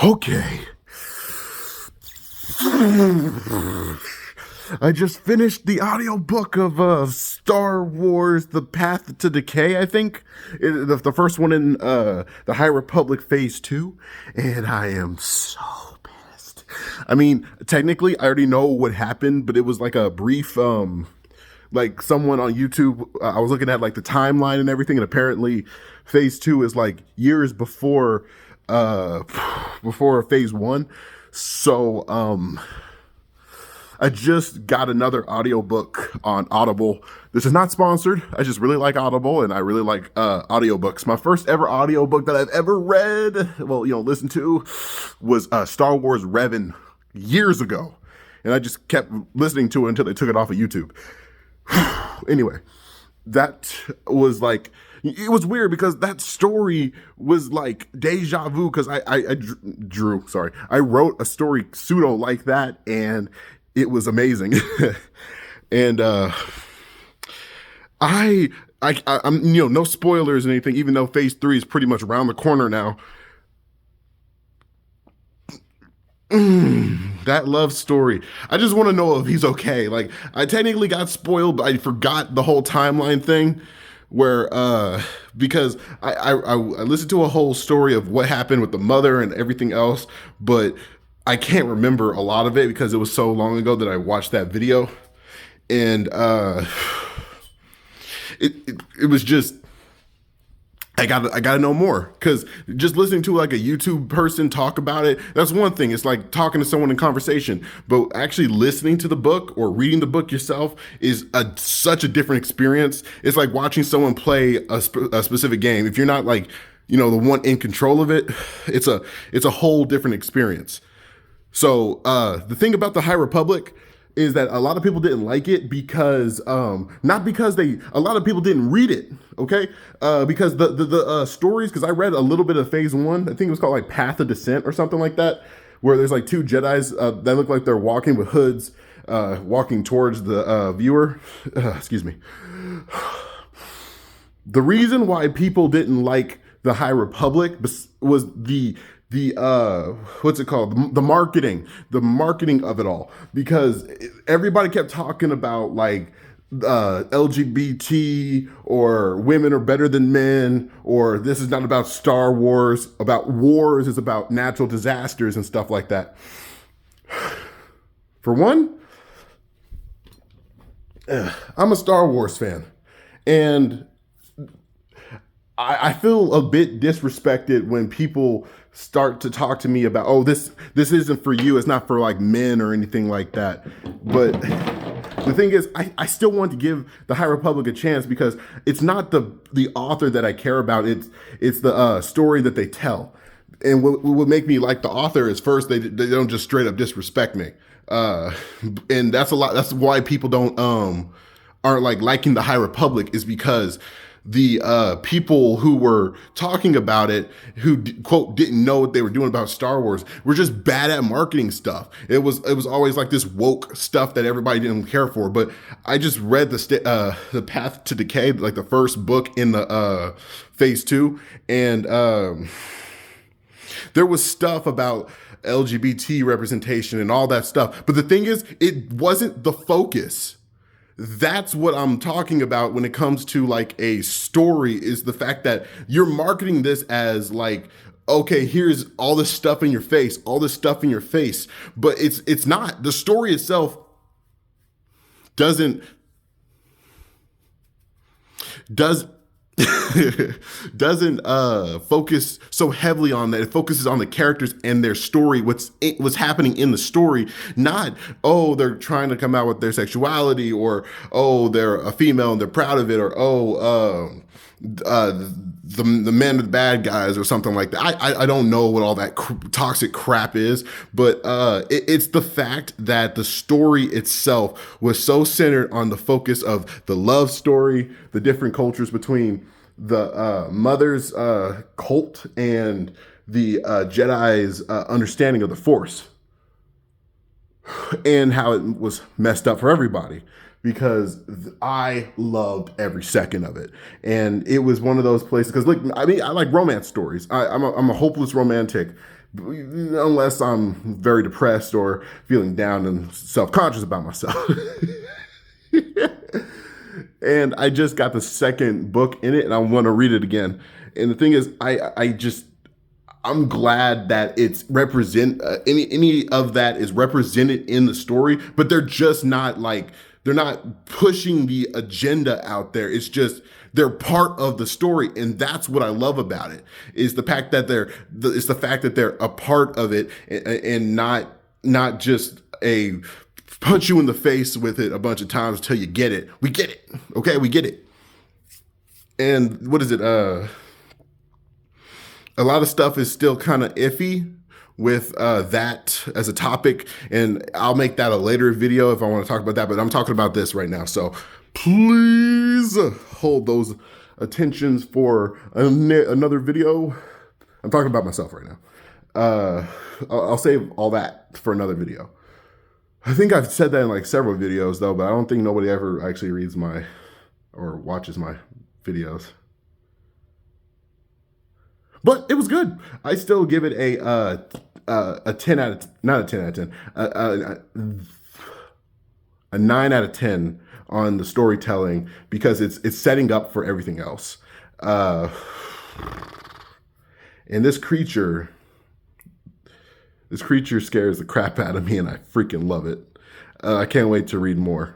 Okay. I just finished the audiobook of Star Wars The Path to Decay, I think. The first one in the High Republic Phase 2. And I am so pissed. I mean, technically, I already know what happened, but it was like a brief, like someone on YouTube, I was looking at like the timeline and everything, and apparently Phase 2 is like years before, before Phase 1. So, I just got another audiobook on Audible. This is not sponsored. I just really like Audible, and I really like audiobooks. My first ever audiobook that I've ever read, well, listened to, was Star Wars Revan years ago. And I just kept listening to it until they took it off of YouTube. Anyway, that was like, it was weird because that story was like deja vu, because I wrote a story pseudo like that, and it was amazing. And I'm no spoilers or anything, even though Phase 3 is pretty much around the corner now. That love story. I just want to know if he's okay. Like, I technically got spoiled, but I forgot the whole timeline thing, where because I listened to a whole story of what happened with the mother and everything else, but I can't remember a lot of it because it was so long ago that I watched that video. And it was just, I gotta know more, because just listening to like a YouTube person talk about it, that's one thing. It's like talking to someone in conversation, but actually listening to the book or reading the book yourself is such a different experience. It's like watching someone play a specific game. If you're not like, the one in control of it, it's a whole different experience. So the thing about the High Republic is that a lot of people didn't like it because, not because a lot of people didn't read it, okay? Because the stories, because I read a little bit of Phase 1, I think it was called like Path of Deceit or something like that, where there's like two Jedis that look like they're walking with hoods, walking towards the viewer. Excuse me. The reason why people didn't like the High Republic was the what's it called? The marketing of it all, because everybody kept talking about like LGBT, or women are better than men, or this is not about Star Wars, about wars, it's about natural disasters and stuff like that. For one, I'm a Star Wars fan, and I feel a bit disrespected when people start to talk to me about, oh, this isn't for you. It's not for like men or anything like that. But the thing is, I still want to give the High Republic a chance, because it's not the author that I care about. It's the story that they tell. And what would make me like the author is, first, they don't just straight up disrespect me. And that's a lot. That's why people aren't like liking the High Republic, is because the people who were talking about it, who quote didn't know what they were doing about Star Wars, were just bad at marketing stuff. It was always like this woke stuff that everybody didn't care for. But I just read the Path to Decay, like the first book in the Phase 2, and there was stuff about LGBT representation and all that stuff. But the thing is, it wasn't the focus. That's what I'm talking about when it comes to like a story, is the fact that you're marketing this as like, okay, here's all this stuff in your face, but it's not. The story itself doesn't focus so heavily on that. It focuses on the characters and their story, what's happening in the story, not, oh, they're trying to come out with their sexuality, or, oh, they're a female and they're proud of it, or, oh, the men are the bad guys, or something like that. I don't know what all that toxic crap is, but it's the fact that the story itself was so centered on the focus of the love story, the different cultures between the mother's cult and the Jedi's understanding of the Force, and how it was messed up for everybody. Because I loved every second of it. And it was one of those places, because look, I mean, I like romance stories. I'm a hopeless romantic, unless I'm very depressed or feeling down and self-conscious about myself. And I just got the second book in it, and I want to read it again. And the thing is, I'm glad that it's represent any of that is represented in the story, but they're just not like, they're not pushing the agenda out there. It's just they're part of the story, and that's what I love about it. Is the fact that it's the fact that they're a part of it, and not just a punch you in the face with it a bunch of times until you get it. We get it, okay? We get it. And what is it? A lot of stuff is still kind of iffy with that as a topic, and I'll make that a later video if I want to talk about that, but I'm talking about this right now. So please hold those attentions for another video. I'm talking about myself right now. I'll save all that for another video. I think I've said that in like several videos though, but I don't think nobody ever actually reads or watches my videos. But it was good. I still give it a 10 out of, not a 10 out of 10, a 9 out of 10 on the storytelling, because it's setting up for everything else. And this creature scares the crap out of me, and I freaking love it. I can't wait to read more.